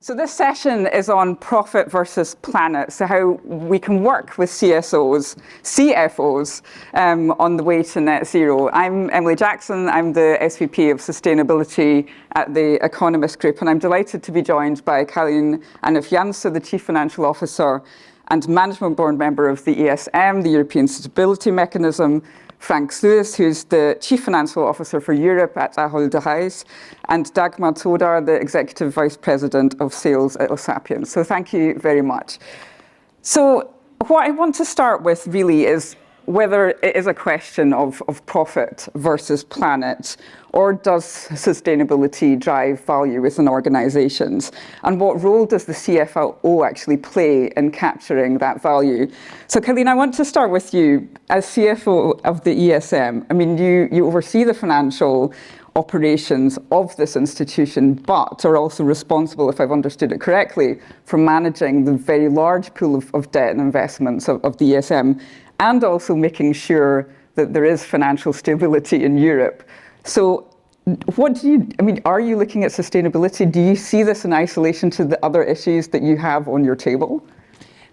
So this session is on profit versus planet, so how we can work with CFOs on the way to net zero. I'm Emily Jackson, I'm the SVP of Sustainability at the Economist Group, and I'm delighted to be joined by Caroline Jansen, the Chief Financial Officer and Management Board Member of the ESM, the European Stability Mechanism, Frank Sluis, who's the Chief Financial Officer for Europe at Ahold Delhaize, and Dagmar Todar, the Executive Vice President of Sales at Osapiens. So thank you very much. So what I want to start with really is whether it is a question of profit versus planet, or does sustainability drive value within organizations? And what role does the CFO actually play in capturing that value? So Caroline, I want to start with you. As CFO of the ESM, I mean, you oversee the financial operations of this institution, but are also responsible, if I've understood it correctly, for managing the very large pool of debt and investments of the ESM, and also making sure that there is financial stability in Europe. So are you looking at sustainability? Do you see this in isolation to the other issues that you have on your table?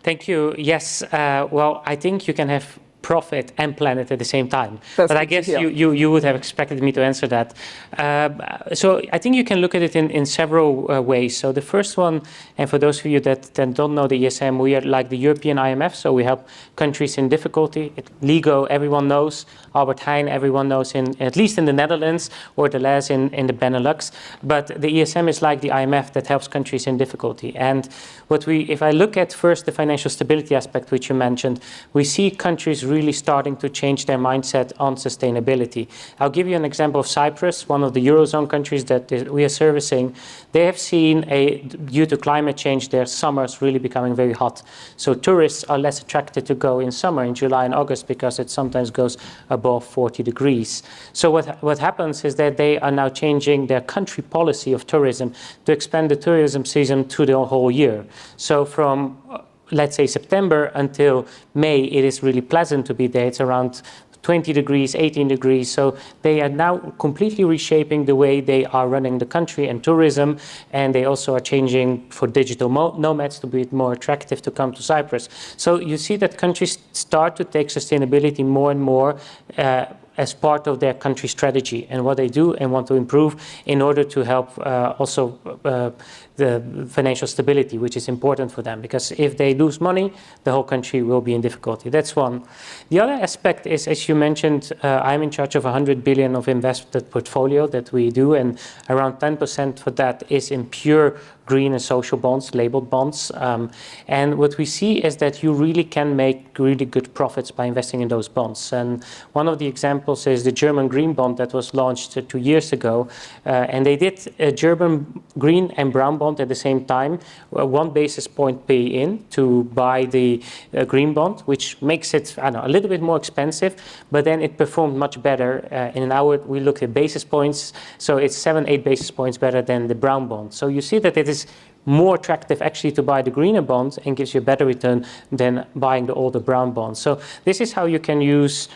Thank you. Yes. Well, I think you can have profit and planet at the same time. But I guess you would have expected me to answer that. So I think you can look at it in several ways. So the first one, and for those of you that don't know the ESM, we are like the European IMF, so we help countries in difficulty. LIGO, everyone knows. Albert Heijn, everyone knows, at least in the Netherlands, or Delhaize in the Benelux. But the ESM is like the IMF that helps countries in difficulty. And if I look at first the financial stability aspect, which you mentioned, we see countries really starting to change their mindset on sustainability. I'll give you an example of Cyprus, one of the Eurozone countries that we are servicing. They have seen, due to climate change, their summers really becoming very hot. So tourists are less attracted to go in summer, in July and August, because it sometimes goes above 40 degrees. So what happens is that they are now changing their country policy of tourism to expand the tourism season to the whole year. So from let's say September until May, it is really pleasant to be there. It's around 20 degrees, 18 degrees. So they are now completely reshaping the way they are running the country and tourism. And they also are changing for digital nomads to be more attractive to come to Cyprus. So you see that countries start to take sustainability more and more as part of their country strategy and what they do and want to improve in order to help also the financial stability, which is important for them, because if they lose money, the whole country will be in difficulty. That's one. The other aspect is, as you mentioned, I'm in charge of 100 billion of invested portfolio that we do, and around 10% for that is in pure green and social bonds, labeled bonds. And what we see is that you really can make really good profits by investing in those bonds. And one of the examples is the German green bond that was launched 2 years ago. And they did a German green and brown bond at the same time, 1 basis point pay in to buy the green bond, which makes it, a little bit more expensive, but then it performed much better. In an hour, we looked at basis points, so it's 7-8 basis points better than the brown bond. So you see that it is more attractive actually to buy the greener bond and gives you a better return than buying the older brown bond. So this is how you can use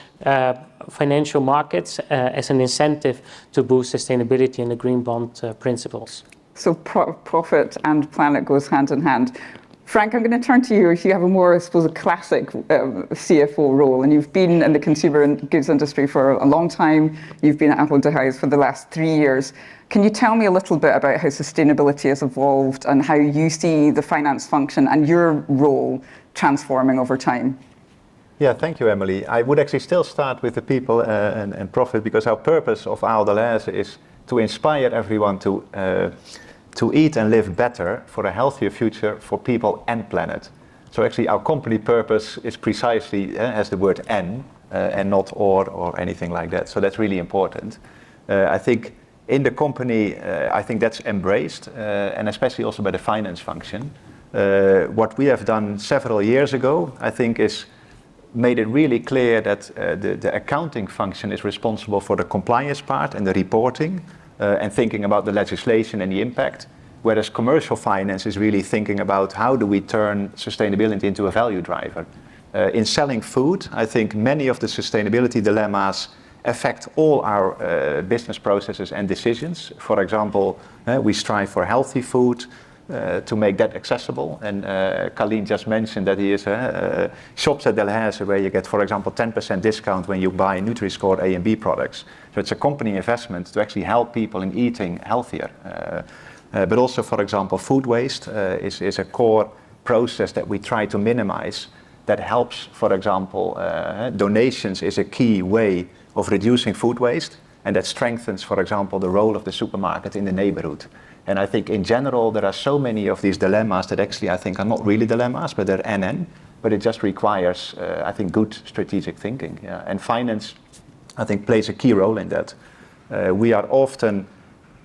financial markets as an incentive to boost sustainability in the green bond principles. So profit and planet goes hand in hand. Frank, I'm going to turn to you. You have a more, I suppose, a classic CFO role, and you've been in the consumer goods industry for a long time. You've been at Ahold Delhaize for the last 3 years. Can you tell me a little bit about how sustainability has evolved and how you see the finance function and your role transforming over time? Yeah, thank you, Emily. I would actually still start with the people and profit, because our purpose of Ahold Delhaize is to inspire everyone to eat and live better for a healthier future for people and planet. So actually our company purpose is precisely has the word and not or anything like that. So that's really important. I think in the company, I think that's embraced, and especially also by the finance function. What we have done several years ago, I think, is made it really clear that the accounting function is responsible for the compliance part and the reporting, and thinking about the legislation and the impact, whereas commercial finance is really thinking about how do we turn sustainability into a value driver. In selling food, I think many of the sustainability dilemmas affect all our business processes and decisions. For example, we strive for healthy food, to make that accessible. And Colleen just mentioned that he is shops at Delhaize where you get, for example, 10% discount when you buy Nutri-Score A and B products. So it's a company investment to actually help people in eating healthier. But also, for example, food waste is a core process that we try to minimize. That helps, for example, donations is a key way of reducing food waste, and that strengthens, for example, the role of the supermarket in the neighborhood. And I think in general, there are so many of these dilemmas that actually I think are not really dilemmas, but they're NN, but it just requires, I think, good strategic thinking. Yeah. And finance, I think, plays a key role in that. We are often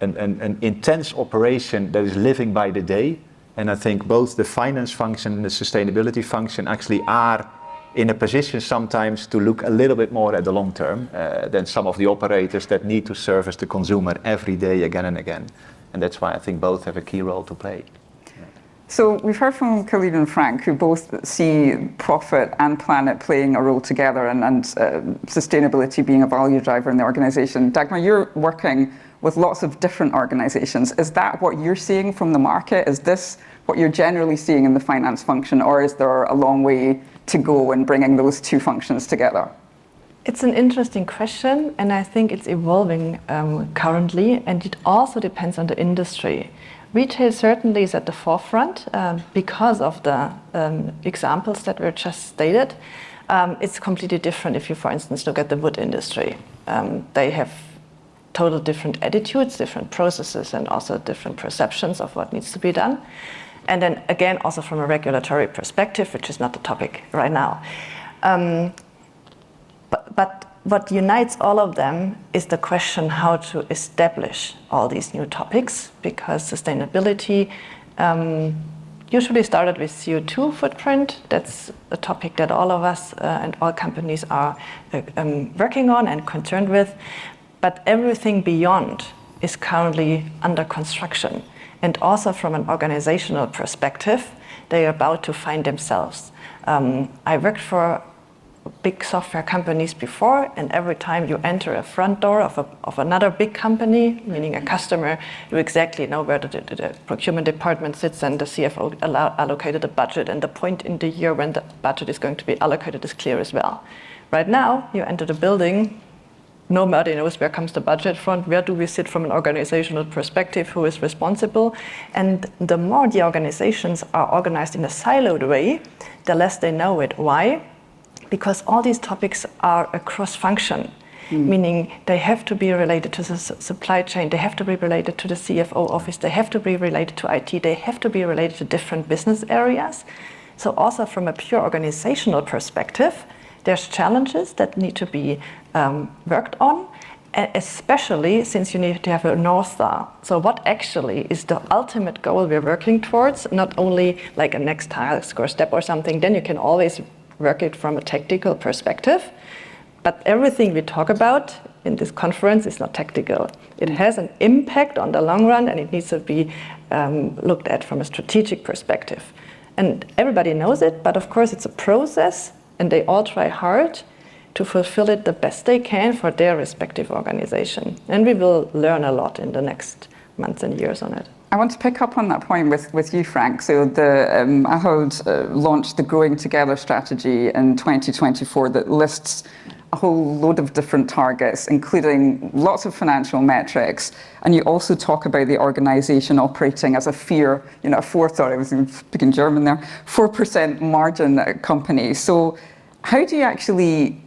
an intense operation that is living by the day, and I think both the finance function and the sustainability function actually are in a position sometimes to look a little bit more at the long term than some of the operators that need to service the consumer every day again and again. And that's why I think both have a key role to play. So we've heard from Colleen and Frank, who both see profit and planet playing a role together and sustainability being a value driver in the organization. Dagmar, you're working with lots of different organizations. Is that what you're seeing from the market? Is this what you're generally seeing in the finance function, or is there a long way to go in bringing those two functions together? It's an interesting question, and I think it's evolving currently, and it also depends on the industry. Retail certainly is at the forefront because of the examples that were just stated. It's completely different if you, for instance, look at the wood industry. They have total different attitudes, different processes, and also different perceptions of what needs to be done. And then again, also from a regulatory perspective, which is not the topic right now. But what unites all of them is the question how to establish all these new topics, because sustainability usually started with CO2 footprint. That's a topic that all of us and all companies are working on and concerned with. But everything beyond is currently under construction. And also from an organizational perspective, they are about to find themselves. I worked for big software companies before, and every time you enter a front door of another big company, meaning a customer, you exactly know where the procurement department sits, and the CFO allocated a budget, and the point in the year when the budget is going to be allocated is clear as well. Right now, you enter the building, nobody knows where comes the budget from, where do we sit from an organizational perspective, who is responsible. And the more the organizations are organized in a siloed way, the less they know it. Why? Because all these topics are a cross-function, meaning they have to be related to the supply chain, they have to be related to the CFO office, they have to be related to IT, they have to be related to different business areas. So also from a pure organizational perspective, there's challenges that need to be worked on, especially since you need to have a North Star. So what actually is the ultimate goal we're working towards, not only like a next task or step or something, then you can always work it from a tactical perspective. But everything we talk about in this conference is not tactical. It has an impact on the long run, and it needs to be looked at from a strategic perspective. And everybody knows it, but of course it's a process, and they all try hard to fulfill it the best they can for their respective organization. And we will learn a lot in the next months and years on it. I want to pick up on that point with you, Frank. So Ahold launched the Growing Together strategy in 2024 that lists a whole load of different targets, including lots of financial metrics. And you also talk about the organization operating as a I was speaking German there, 4% margin company. So how do you actually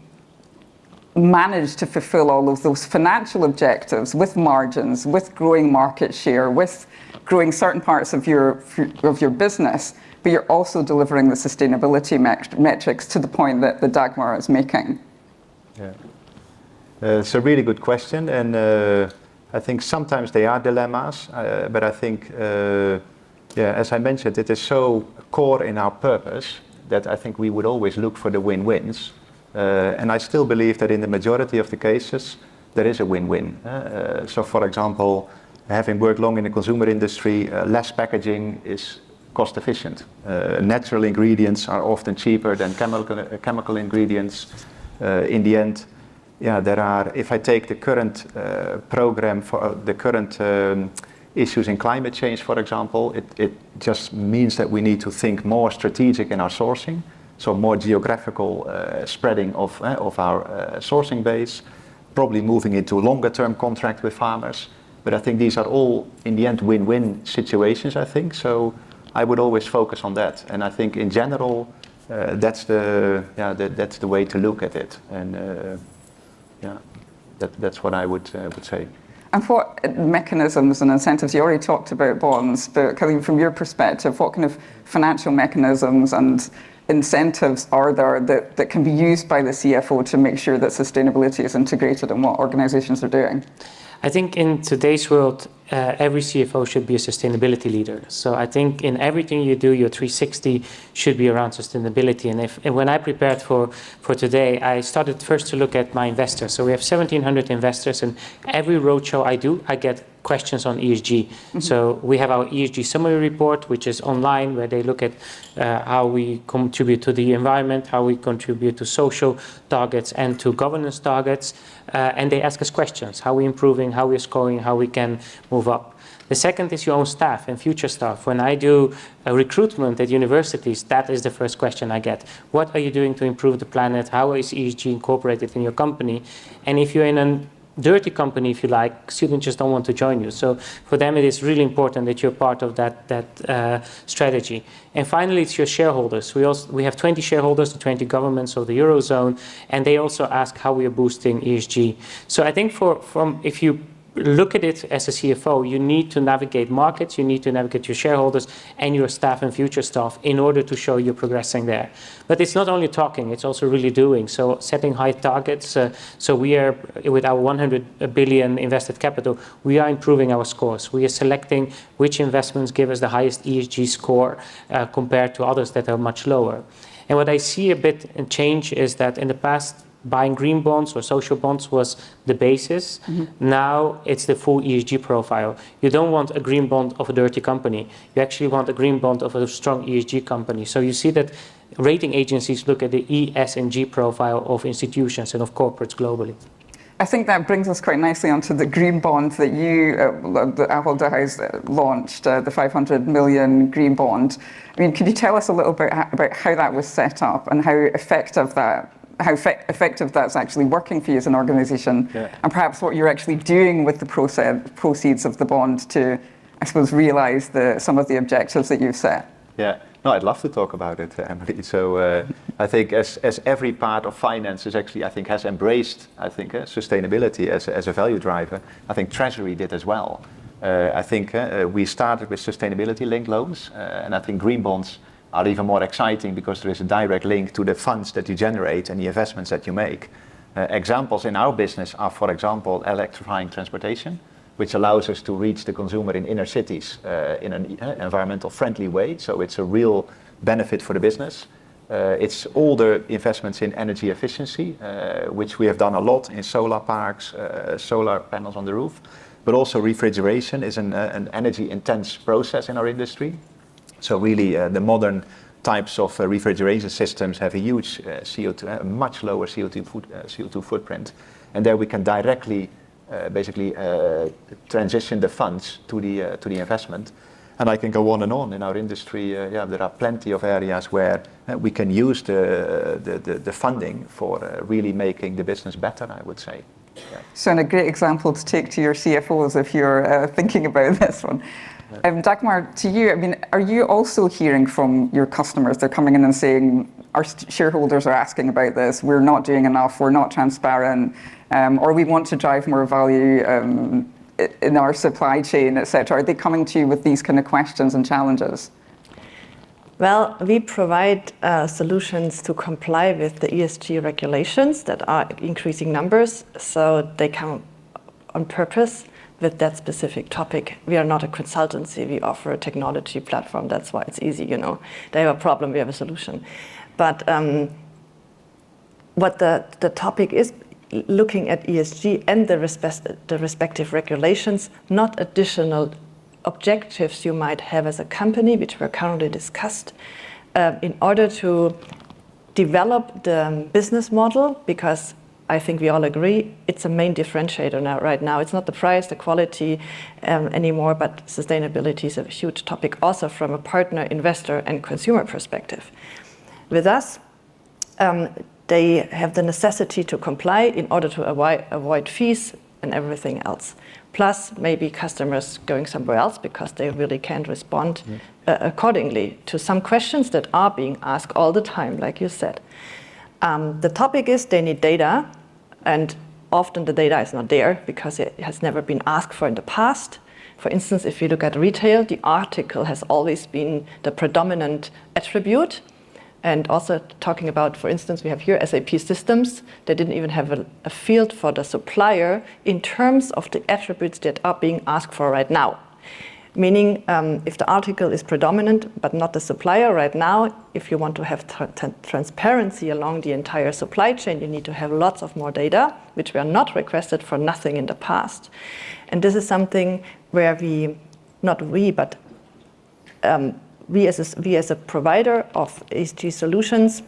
manage to fulfill all of those financial objectives with margins, with growing market share, with growing certain parts of your business, but you're also delivering the sustainability metrics to the point that the Dagmar is making? Yeah, it's a really good question, and I think sometimes they are dilemmas, but I think, as I mentioned, it is so core in our purpose that I think we would always look for the win-wins. And I still believe that in the majority of the cases, there is a win-win. So for example, having worked long in the consumer industry, less packaging is cost efficient. Natural ingredients are often cheaper than chemical ingredients. In the end, there are, if I take the current program for the current issues in climate change, for example. It just means that we need to think more strategic in our sourcing, so more geographical spreading of our sourcing base, probably moving into longer-term contract with farmers. But I think these are all, in the end, win-win situations, I think. So I would always focus on that. And I think in general, that's the way to look at it. And that's what I would say. And what mechanisms and incentives, you already talked about bonds, but coming from your perspective, what kind of financial mechanisms and incentives are there that can be used by the CFO to make sure that sustainability is integrated in what organizations are doing? I think in today's world, every CFO should be a sustainability leader. So I think in everything you do, your 360 should be around sustainability. And when I prepared for today, I started first to look at my investors. So we have 1,700 investors, and every roadshow I do, I get questions on ESG. Mm-hmm. So we have our ESG summary report, which is online, where they look at how we contribute to the environment, how we contribute to social targets and to governance targets. And they ask us questions, how we're improving, how we're scoring, how we can move up. The second is your own staff and future staff. When I do a recruitment at universities, that is the first question I get. What are you doing to improve the planet? How is ESG incorporated in your company? And if you're in a dirty company, if you like, students just don't want to join you. So for them, it is really important that you're part of that strategy. And finally, it's your shareholders. We have 20 shareholders, the 20 governments of the Eurozone, and they also ask how we are boosting ESG. So I think if you look at it as a CFO, you need to navigate markets, you need to navigate your shareholders and your staff and future staff in order to show you're progressing there. But it's not only talking, it's also really doing. So setting high targets. So we are, with our 100 billion invested capital, we are improving our scores. We are selecting which investments give us the highest ESG score compared to others that are much lower. And what I see a bit in change is that in the past, buying green bonds or social bonds was the basis. Mm-hmm. Now it's the full ESG profile. You don't want a green bond of a dirty company. You actually want a green bond of a strong ESG company. So you see that rating agencies look at the E, S, and G profile of institutions and of corporates globally. I think that brings us quite nicely onto the green bond that the Ahold has launched, the 500 million green bond. I mean, could you tell us a little bit about how that was set up and how effective that's actually working for you as an organisation, and perhaps what you're actually doing with the proceeds of the bond to, I suppose, realise some of the objectives that you've set? Yeah, no, I'd love to talk about it, Emily. So I think as every part of finance is actually, I think, has embraced, sustainability as a value driver, I think Treasury did as well. I think we started with sustainability-linked loans, and I think green bonds are even more exciting because there is a direct link to the funds that you generate and the investments that you make. Examples in our business are, for example, electrifying transportation, which allows us to reach the consumer in inner cities in an environmental friendly way. So it's a real benefit for the business. It's all the investments in energy efficiency, which we have done a lot in solar parks, solar panels on the roof, but also refrigeration is an energy intense process in our industry. So really, the modern types of refrigeration systems have a huge CO2, a much lower CO2 footprint, and there we can directly, transition the funds to the investment. And I can go on and on in our industry. There are plenty of areas where we can use the funding for really making the business better, I would say. Yeah. So, and a great example to take to your CFOs if you're thinking about this one. Dagmar, to you, I mean, are you also hearing from your customers? They're coming in and saying, our shareholders are asking about this, we're not doing enough, we're not transparent, or we want to drive more value in our supply chain, etc. Are they coming to you with these kind of questions and challenges? Well, we provide solutions to comply with the ESG regulations that are increasing numbers, so they come on purpose with that specific topic. We are not a consultancy, we offer a technology platform, that's why it's easy, you know. They have a problem, we have a solution. But what the topic is, looking at ESG and the respective regulations, not additional objectives you might have as a company, which were currently discussed, in order to develop the business model, because I think we all agree, it's a main differentiator now, right now. It's not the price, the quality anymore, but sustainability is a huge topic also from a partner, investor, and consumer perspective. With us, they have the necessity to comply in order to avoid fees and everything else. Plus, maybe customers going somewhere else because they really can't respond accordingly to some questions that are being asked all the time, like you said. The topic is they need data, and often the data is not there because it has never been asked for in the past. For instance, if you look at retail, the article has always been the predominant attribute. And also talking about, for instance, we have here SAP systems. They didn't even have a field for the supplier in terms of the attributes that are being asked for right now. Meaning, if the article is predominant but not the supplier right now, if you want to have transparency along the entire supply chain, you need to have lots of more data, which were not requested for nothing in the past. And this is something where we as a provider of ESG solutions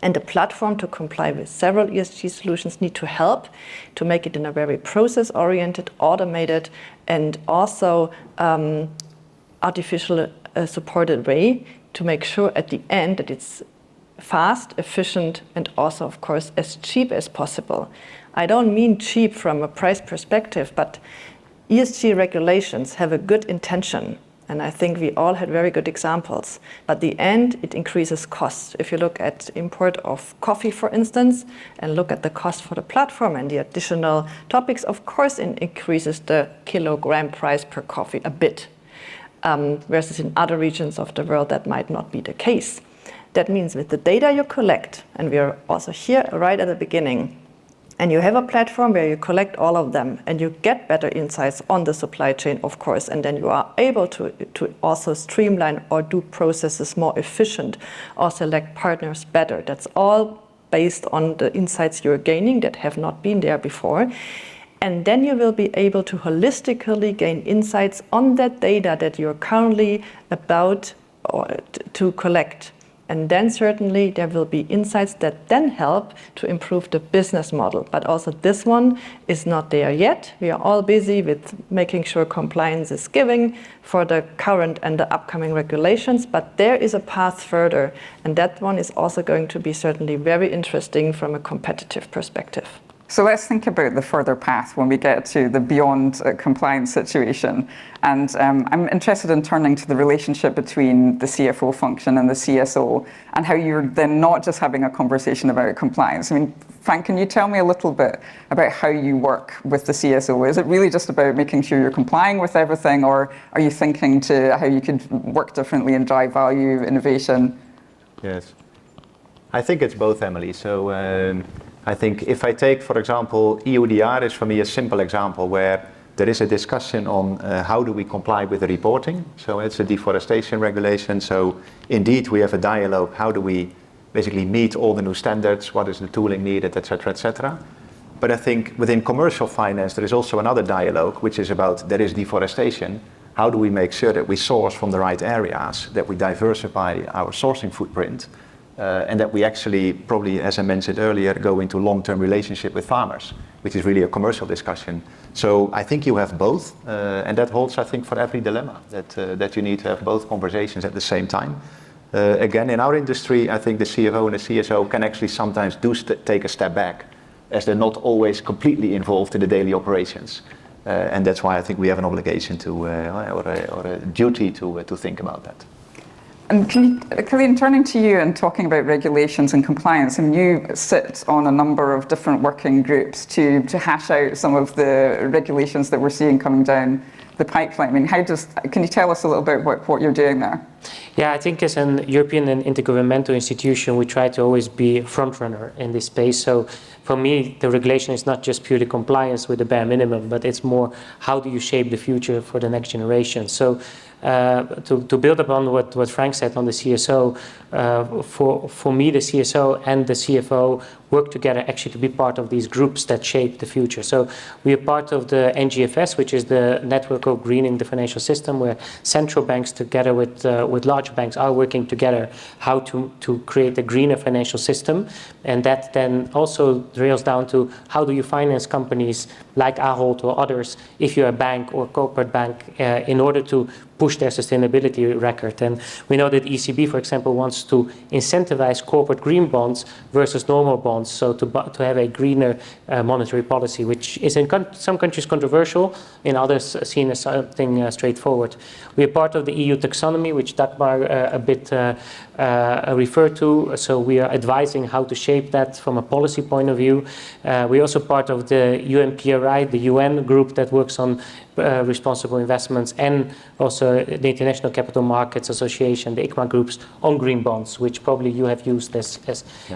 and a platform to comply with several ESG solutions need to help to make it in a very process-oriented, automated, and also artificial supported way to make sure at the end that it's fast, efficient, and also, of course, as cheap as possible. I don't mean cheap from a price perspective, but ESG regulations have a good intention. And I think we all had very good examples. But at the end, it increases costs. If you look at import of coffee, for instance, and look at the cost for the platform and the additional topics, of course, it increases the kilogram price per coffee a bit. Versus in other regions of the world, that might not be the case. That means with the data you collect, and we are also here right at the beginning, and you have a platform where you collect all of them and you get better insights on the supply chain, of course, and then you are able to also streamline or do processes more efficient or select partners better. That's all based on the insights you're gaining that have not been there before. And then you will be able to holistically gain insights on that data that you're currently about to collect. And then certainly there will be insights that then help to improve the business model. But also this one is not there yet. We are all busy with making sure compliance is given for the current and the upcoming regulations. But there is a path further. And that one is also going to be certainly very interesting from a competitive perspective. So let's think about the further path when we get to the beyond compliance situation. And I'm interested in turning to the relationship between the CFO function and the CSO and how you're then not just having a conversation about compliance. I mean, Frank, can you tell me a little bit about how you work with the CSO? Is it really just about making sure you're complying with everything, or are you thinking to how you could work differently and drive value, innovation? Yes, I think it's both, Emily. So I think if I take, for example, EUDR is for me a simple example where there is a discussion on how do we comply with the reporting. So it's a deforestation regulation. So indeed we have a dialogue. How do we basically meet all the new standards? What is the tooling needed, et cetera, et cetera. But I think within commercial finance, there is also another dialogue, which is about there is deforestation. How do we make sure that we source from the right areas, that we diversify our sourcing footprint? And that we actually probably, as I mentioned earlier, go into long-term relationship with farmers, which is really a commercial discussion. So I think you have both, and that holds, I think, for every dilemma, that you need to have both conversations at the same time. Again, in our industry, I think the CFO and the CSO can actually sometimes take a step back, as they're not always completely involved in the daily operations. And that's why I think we have an obligation to, or a duty to think about that. And Colleen, turning to you and talking about regulations and compliance, and you sit on a number of different working groups to hash out some of the regulations that we're seeing coming down the pipeline. I mean, can you tell us a little bit what you're doing there? Yeah, I think as an European and intergovernmental institution, we try to always be a front runner in this space. So for me, the regulation is not just purely compliance with the bare minimum, but it's more how do you shape the future for the next generation. So to build upon what Frank said on the CSO, for me, the CSO and the CFO work together actually to be part of these groups that shape the future. So we are part of the NGFS, which is the Network typical greening the financial system, where central banks together with large banks are working together how to create a greener financial system. And that then also drills down to how do you finance companies like Ahold or others, if you're a bank or corporate bank, in order to push their sustainability record. And we know that ECB, for example, wants to incentivize corporate green bonds versus normal bonds, so to have a greener monetary policy, which is in some countries controversial, in others seen as something straightforward. We are part of the EU taxonomy, which Dagmar a bit referred to, so we are advising how to shape that from a policy point of view. We're also part of the UNPRI, the UN group that works on responsible investments, and also the International Capital Markets Association, the ICMA groups, on green bonds, which probably you have used as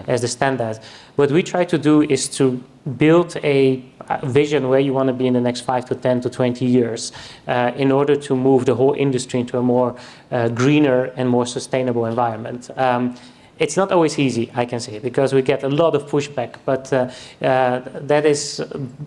the standard. What we try to do is to build a vision where you want to be in the next 5 to 10 to 20 years in order to move the whole industry into a more greener and more sustainable environment. It's not always easy, I can say, because we get a lot of pushback, but that is,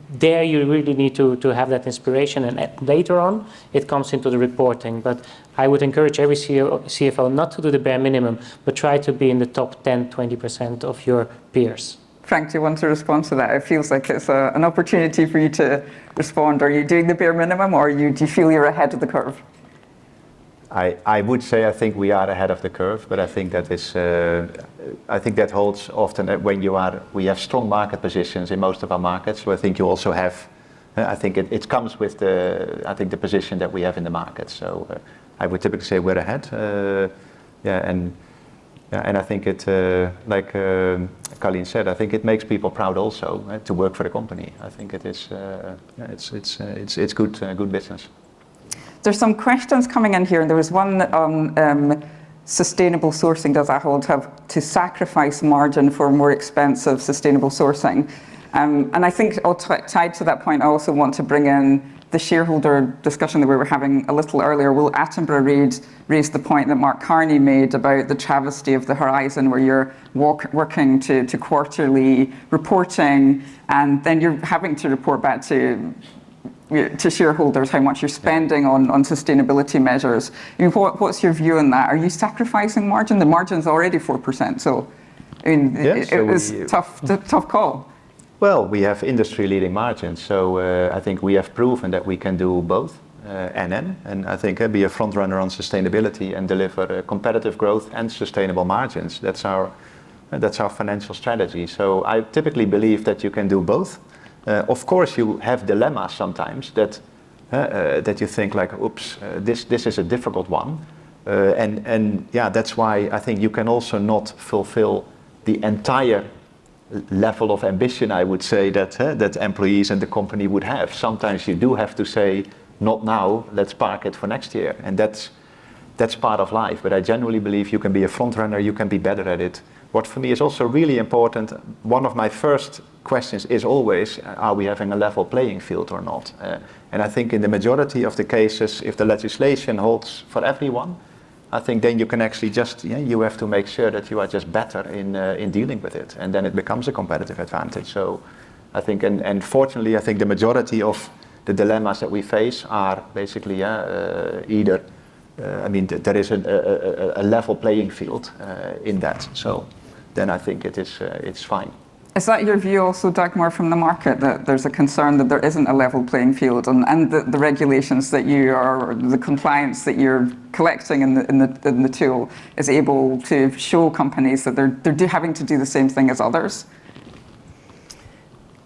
there you really need to have that inspiration, and later on it comes into the reporting. But I would encourage every CFO not to do the bare minimum, but try to be in the top 10, 20% of your peers. Frank, do you want to respond to that? It feels like it's an opportunity for you to respond. Are you doing the bare minimum, or do you feel you're ahead of the curve? I would say I think we are ahead of the curve, but I think that is I think that holds often when we have strong market positions in most of our markets. So I think you also have I think it comes with the position that we have in the market. So I would typically say we're ahead. And I think it like Colleen said, I think it makes people proud also to work for the company. I think it is it's good business. There's some questions coming in here, and there was one on sustainable sourcing. Does Ahold have to sacrifice margin for more expensive sustainable sourcing? And I think tied to that point, I also want to bring in the shareholder discussion that we were having a little earlier. Will Attenborough raised the point that Mark Carney made about the travesty of the horizon, where you're working to quarterly reporting, and then you're having to report back to shareholders how much you're spending on sustainability measures. I mean, what's your view on that? Are you sacrificing margin? The margin's already 4%, so I mean, it was tough call. Well, we have industry-leading margins, so I think we have proven that we can do both, and I think be a front runner on sustainability and deliver competitive growth and sustainable margins. That's our financial strategy. So I typically believe that you can do both. Of course, you have dilemmas sometimes that you think like, oops, this is a difficult one, and yeah, that's why I think you can also not fulfill the entire level of ambition, I would say, that employees and the company would have. Sometimes you do have to say, not now, let's park it for next year, and that's part of life. But I genuinely believe you can be a front runner, you can be better at it. What for me is also really important, one of my first questions is always, are we having a level playing field or not? And I think in the majority of the cases, if the legislation holds for everyone, I think then you can actually you have to make sure that you are just better in dealing with it, and then it becomes a competitive advantage. So I think, and fortunately, I think the majority of the dilemmas that we face are basically either, there is a level playing field in that. So then I think it's fine. Is that your view also, Dagmar, from the market, that there's a concern that there isn't a level playing field, and the regulations that you are, the compliance that you're collecting in the tool is able to show companies that they're having to do the same thing as others?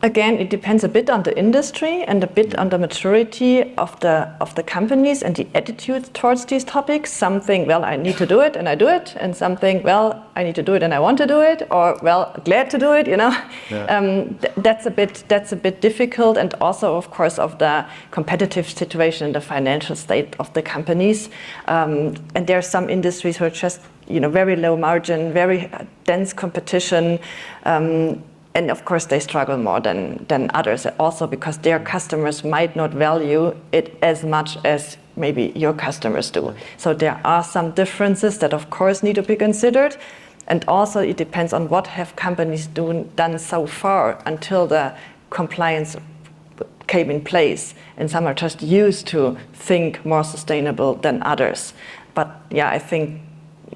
Again, it depends a bit on the industry and a bit on the maturity of the companies and the attitude towards these topics. Something, well, I need to do it and I do it, and something, well, I need to do it and I want to do it, or well, glad to do it. Yeah. That's a bit difficult, and also, of course, of the competitive situation, the financial state of the companies. And there are some industries who are just, very low margin, very dense competition. And of course, they struggle more than others, also because their customers might not value it as much as maybe your customers do. So there are some differences that, of course, need to be considered. And also, it depends on what have companies done so far until the compliance came in place, and some are just used to think more sustainable than others. But yeah, I think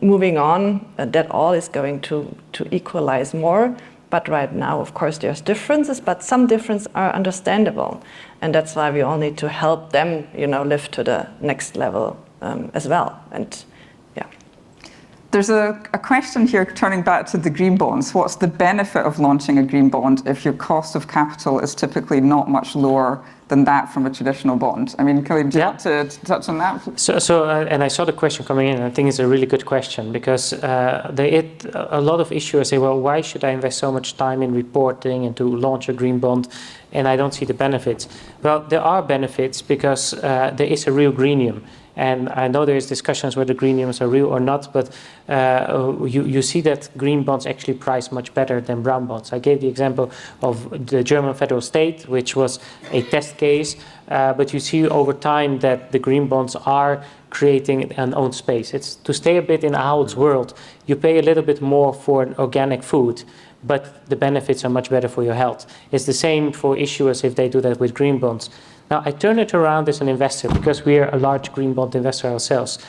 moving on, that all is going to equalize more. But right now, of course, there's differences, but some differences are understandable. And that's why we all need to help them, live to the next level as well. And yeah. There's a question here turning back to the green bonds. What's the benefit of launching a green bond if your cost of capital is typically not much lower than that from a traditional bond? I mean, Colleen, do you want to touch on that? And I saw the question coming in, and I think it's a really good question, because a lot of issuers say, well, why should I invest so much time in reporting and to launch a green bond, and I don't see the benefits? Well, there are benefits because there is a real greenium. And I know there's discussions whether greeniums are real or not, but you see that green bonds actually price much better than brown bonds. I gave the example of the German federal state, which was a test case, but you see over time that the green bonds are creating an own space. It's to stay a bit in Ahol's world. You pay a little bit more for an organic food, but the benefits are much better for your health. It's the same for issuers if they do that with green bonds. Now, I turn it around as an investor because we are a large green bond investor ourselves.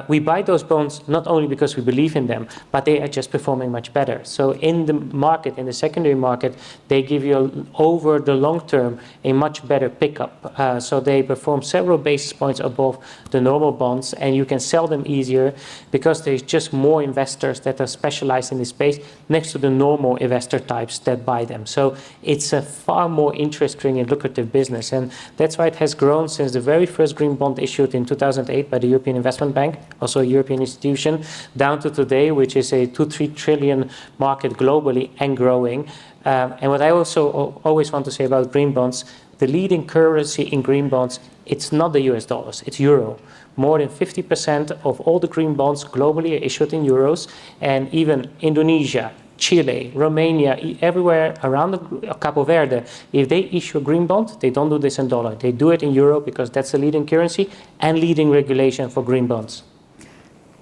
We buy those bonds not only because we believe in them, but they are just performing much better. So in the market, in the secondary market, they give you over the long term a much better pickup. So they perform several basis points above the normal bonds, and you can sell them easier because there's just more investors that are specialized in this space next to the normal investor types that buy them. So it's a far more interesting and lucrative business, and that's why it has grown since the very first green bond issued in 2008 by the European Investment Bank, also a European institution, down to today, which is a 2-3 trillion market globally and growing. And what I also always want to say about green bonds, the leading currency in green bonds, it's not the US dollars, it's euro. More than 50% of all the green bonds globally are issued in euros, and even Indonesia, Chile, Romania, everywhere around Cabo Verde, if they issue a green bond, they don't do this in dollar. They do it in euro because that's the leading currency and leading regulation for green bonds.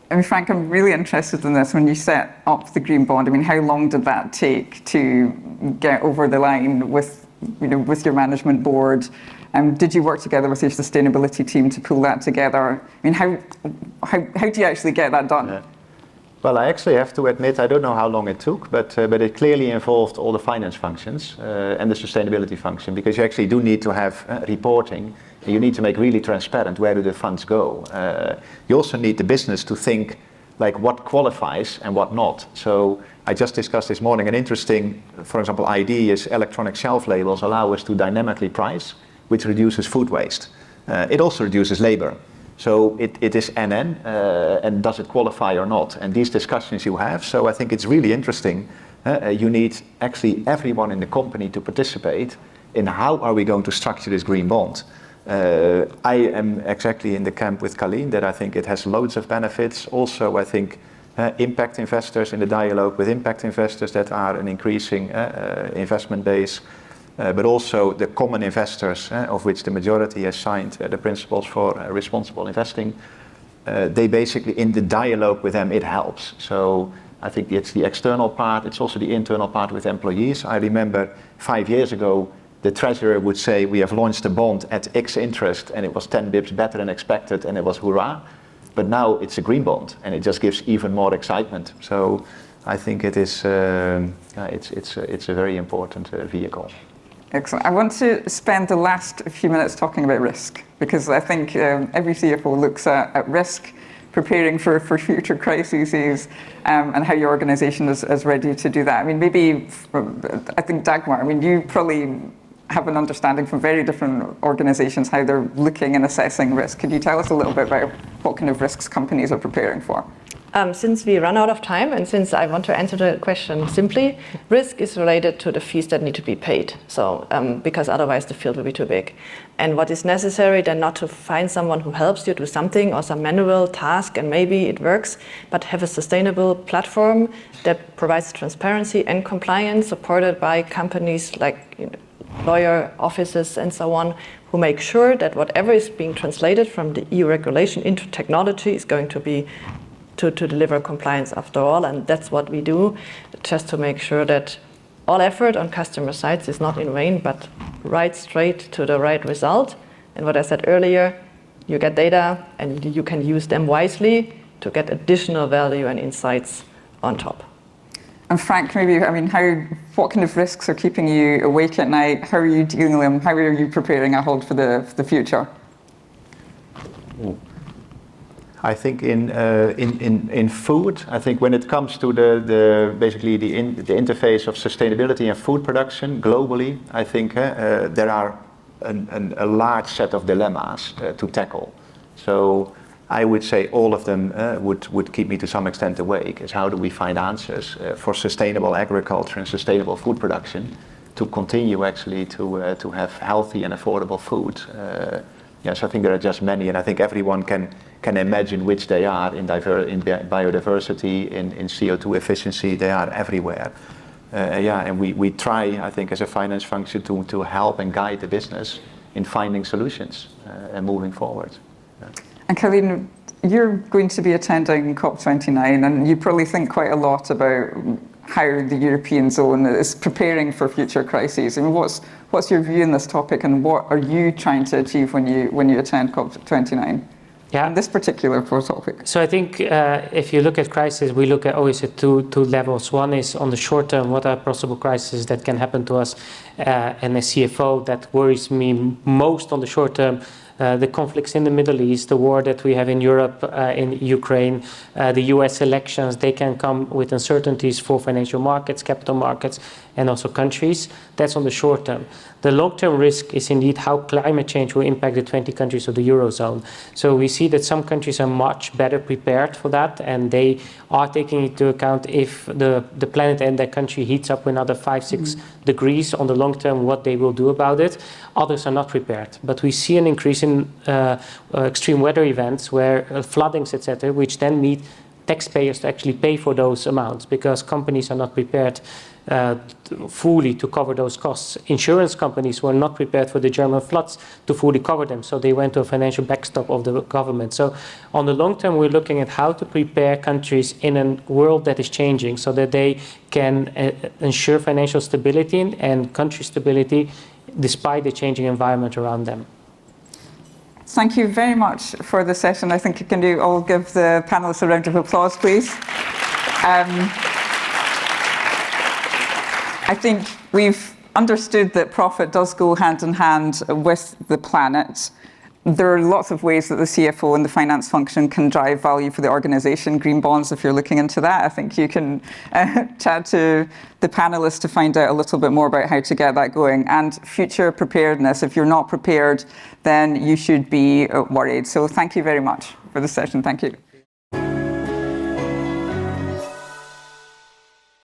I mean, Frank, I'm really interested in this. When you set up the green bond, I mean, how long did that take to get over the line with your management board? Did you work together with your sustainability team to pull that together? I mean, how do you actually get that done? Yeah. Well, I actually have to admit, I don't know how long it took, but it clearly involved all the finance functions and the sustainability function, because you actually do need to have reporting, and you need to make really transparent where do the funds go. You also need the business to think like what qualifies and what not. So I just discussed this morning an interesting, for example, idea is electronic shelf labels allow us to dynamically price, which reduces food waste. It also reduces labor. So it is NN, and does it qualify or not? And these discussions you have, so I think it's really interesting. You need actually everyone in the company to participate in how are we going to structure this green bond. I am exactly in the camp with Colleen that I think it has loads of benefits. Also, I think impact investors in the dialogue with impact investors that are an increasing investment base. But also the common investors, of which the majority has signed the principles for responsible investing. They basically, in the dialogue with them, it helps. So I think it's the external part, it's also the internal part with employees. I remember 5 years ago, the treasurer would say, we have launched a bond at X interest, and it was 10 bips better than expected, and it was hurrah. But now it's a green bond, and it just gives even more excitement. So I think it is, it's a very important vehicle. Excellent. I want to spend the last few minutes talking about risk, because I think every CFO looks at risk, preparing for future crises, and how your organization is ready to do that. I mean, maybe, I think Dagmar, I mean, you probably have an understanding from very different organizations how they're looking and assessing risk. Could you tell us a little bit about what kind of risks companies are preparing for? Since we run out of time, and since I want to answer the question simply, risk is related to the fees that need to be paid. So, because otherwise the field will be too big. And what is necessary then not to find someone who helps you do something or some manual task and maybe it works, but have a sustainable platform that provides transparency and compliance supported by companies like lawyer offices and so on, who make sure that whatever is being translated from the EU regulation into technology is going to be to deliver compliance after all, and that's what we do, just to make sure that all effort on customer sides is not in vain, but right straight to the right result. And what I said earlier, you get data and you can use them wisely to get additional value and insights on top. And Frank, maybe, what kind of risks are keeping you awake at night? How are you dealing with them? How are you preparing ahead for the future? I think in food, I think when it comes to basically the interface of sustainability and food production globally, I think there are a large set of dilemmas to tackle. So I would say all of them would keep me to some extent awake. Is how do we find answers for sustainable agriculture and sustainable food production to continue actually to have healthy and affordable food. Yes, I think there are just many, and I think everyone can imagine which they are in biodiversity, in CO2 efficiency. They are everywhere. And we try, I think, as a finance function to help and guide the business in finding solutions and moving forward. Yeah. And Colleen, you're going to be attending COP29, and you probably think quite a lot about how the European zone is preparing for future crises. I mean, what's your view on this topic, and what are you trying to achieve when you attend COP29? Yeah. On this particular topic. So I think if you look at crisis, we look at always at two levels. One is on the short term, what are possible crises that can happen to us? And a CFO, that worries me most on the short term. The conflicts in the Middle East, the war that we have in Europe, in Ukraine, the US elections, they can come with uncertainties for financial markets, capital markets, and also countries. That's on the short term. The long-term risk is indeed how climate change will impact the 20 countries of the Eurozone. So we see that some countries are much better prepared for that, and they are taking into account if the planet and their country heats up another 5-6 degrees on the long term, what they will do about it. Others are not prepared. But we see an increase in extreme weather events where floodings, etc., which then need taxpayers to actually pay for those amounts because companies are not prepared fully to cover those costs. Insurance companies were not prepared for the German floods to fully cover them, so they went to a financial backstop of the government. So on the long term, we're looking at how to prepare countries in a world that is changing so that they can ensure financial stability and country stability despite the changing environment around them. Thank you very much for the session. I think you can all give the panelists a round of applause, please. I think we've understood that profit does go hand in hand with the planet. There are lots of ways that the CFO and the finance function can drive value for the organization. Green bonds, if you're looking into that, I think you can chat to the panelists to find out a little bit more about how to get that going. And future preparedness, if you're not prepared, then you should be worried. So thank you very much for the session. Thank you.